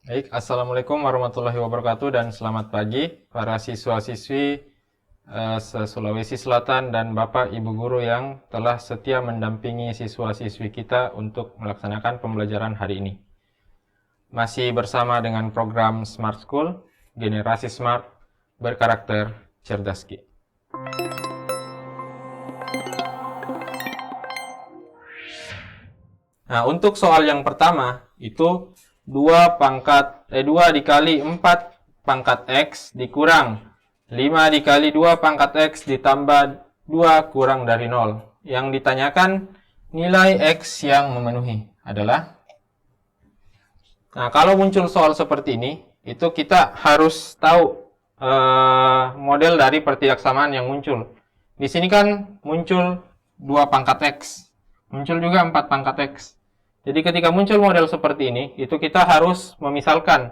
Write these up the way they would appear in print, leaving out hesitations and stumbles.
Baik, Assalamualaikum warahmatullahi wabarakatuh dan selamat pagi para siswa-siswi Sulawesi Selatan dan Bapak Ibu Guru yang telah setia mendampingi siswa-siswi kita untuk melaksanakan pembelajaran hari ini. Masih bersama dengan program Smart School, generasi smart, berkarakter cerdas Ki. Nah, untuk soal yang pertama itu 2 dikali 4 pangkat X dikurang 5 dikali 2 pangkat X ditambah 2 kurang dari 0. Yang ditanyakan nilai X yang memenuhi adalah. Nah, kalau muncul soal seperti ini, itu kita harus tahu model dari pertidaksamaan yang muncul. Di sini kan muncul 2 pangkat X, muncul juga 4 pangkat X. Jadi ketika muncul model seperti ini, itu kita harus memisalkan.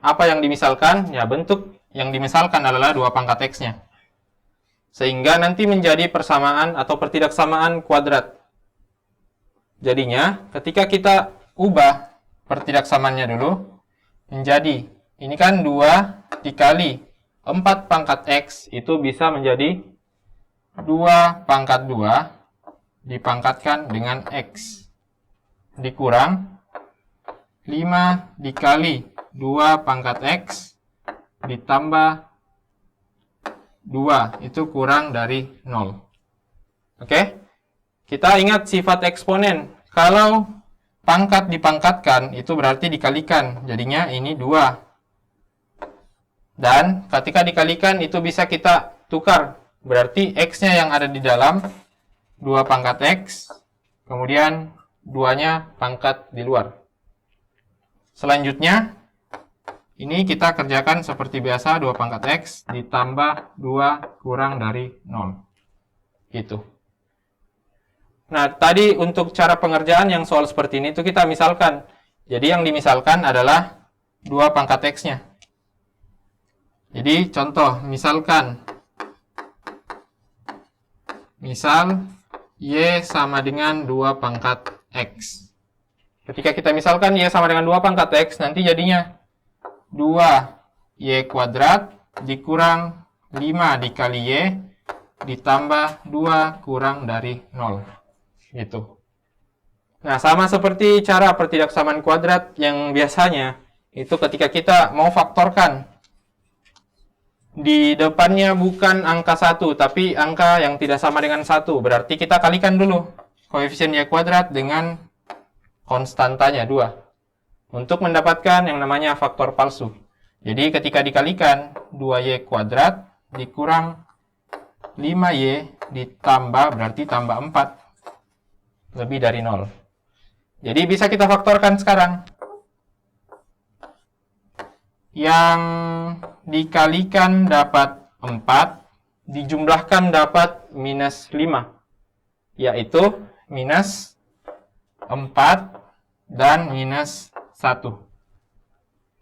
Apa yang dimisalkan? Ya, bentuk yang dimisalkan adalah 2 pangkat X-nya. Sehingga nanti menjadi persamaan atau pertidaksamaan kuadrat. Jadinya, ketika kita ubah pertidaksamaannya dulu, menjadi, ini kan 2 dikali 4 pangkat X, itu bisa menjadi 2 pangkat 2 dipangkatkan dengan X. Dikurang 5 dikali 2 pangkat X ditambah 2, itu kurang dari 0. Oke? Kita ingat sifat eksponen. Kalau pangkat dipangkatkan, itu berarti dikalikan. Jadinya ini 2. Dan ketika dikalikan, itu bisa kita tukar. Berarti X-nya yang ada di dalam 2 pangkat X, kemudian 2-nya pangkat di luar. Selanjutnya, ini kita kerjakan seperti biasa, 2 pangkat X ditambah 2 kurang dari 0. Gitu. Nah, tadi untuk cara pengerjaan yang soal seperti ini, itu kita misalkan. Jadi yang dimisalkan adalah 2 pangkat X-nya. Jadi contoh, misalkan, misal Y sama dengan 2 pangkat X. Ketika kita misalkan Y sama dengan 2 pangkat X, nanti jadinya 2Y kuadrat dikurang 5 dikali Y ditambah 2 kurang dari 0. Gitu. Nah, sama seperti cara pertidaksamaan kuadrat yang biasanya, itu ketika kita mau faktorkan, di depannya bukan angka 1, tapi angka yang tidak sama dengan 1. Berarti kita kalikan dulu koefisien Y kuadrat dengan konstantanya 2. Untuk mendapatkan yang namanya faktor palsu. Jadi ketika dikalikan 2Y kuadrat dikurang 5Y ditambah, berarti tambah 4. Lebih dari 0. Jadi bisa kita faktorkan sekarang. Yang dikalikan dapat 4, dijumlahkan dapat minus 5. Yaitu minus 4 dan minus 1.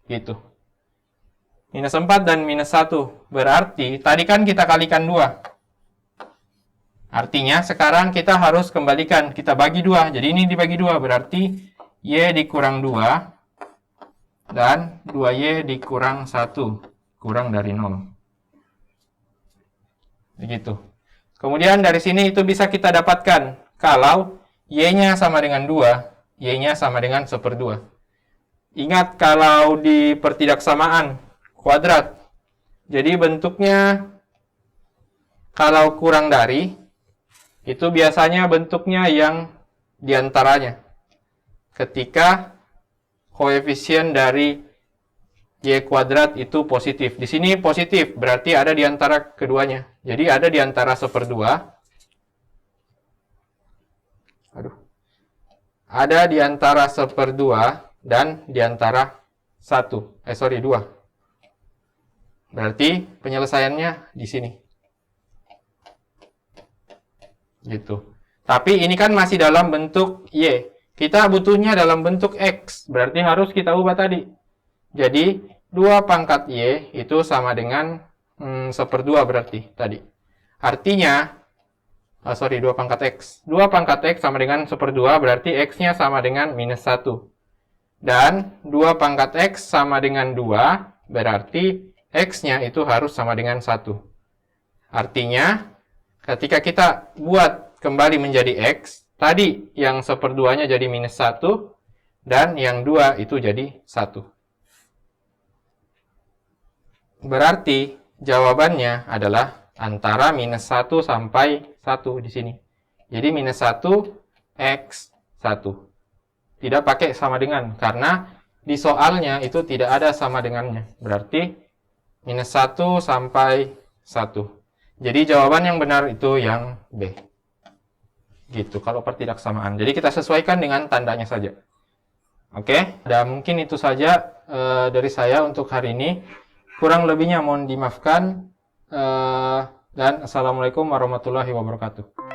Gitu. Minus 4 dan minus 1. Berarti, tadi kan kita kalikan 2. Artinya, sekarang kita harus kembalikan. Kita bagi 2. Jadi ini dibagi 2. Berarti, Y dikurang 2. Dan 2Y dikurang 1. Kurang dari 0. Begitu. Kemudian dari sini itu bisa kita dapatkan. Kalau Y-nya sama dengan 2, Y-nya sama dengan 1/2. Ingat kalau di pertidaksamaan kuadrat, jadi bentuknya kalau kurang dari, itu biasanya bentuknya yang diantaranya. Ketika koefisien dari Y kuadrat itu positif. Di sini positif, berarti ada di antara keduanya. Jadi ada di antara 1/2. Ada di antara 1/2 dan di antara 2. Berarti penyelesaiannya di sini. Gitu. Tapi ini kan masih dalam bentuk Y. Kita butuhnya dalam bentuk X. Berarti harus kita ubah tadi. Jadi 2 pangkat Y itu sama dengan 1/2 berarti tadi. Artinya, 2 pangkat X. 2 pangkat X sama dengan 1/2 berarti X-nya sama dengan minus 1. Dan 2 pangkat X sama dengan 2, berarti X-nya itu harus sama dengan 1. Artinya, ketika kita buat kembali menjadi X, tadi yang 1/2-nya jadi minus 1, dan yang 2 itu jadi 1. Berarti, jawabannya adalah antara minus 1 sampai 1 di sini. Jadi minus 1, X 1. Tidak pakai sama dengan, karena di soalnya itu tidak ada sama dengannya. Berarti minus 1 sampai 1. Jadi jawaban yang benar itu yang B. Gitu, kalau pertidaksamaan. Jadi kita sesuaikan dengan tandanya saja. Oke, dan mungkin itu saja dari saya untuk hari ini. Kurang lebihnya mohon dimaafkan. Dan Assalamualaikum warahmatullahi wabarakatuh.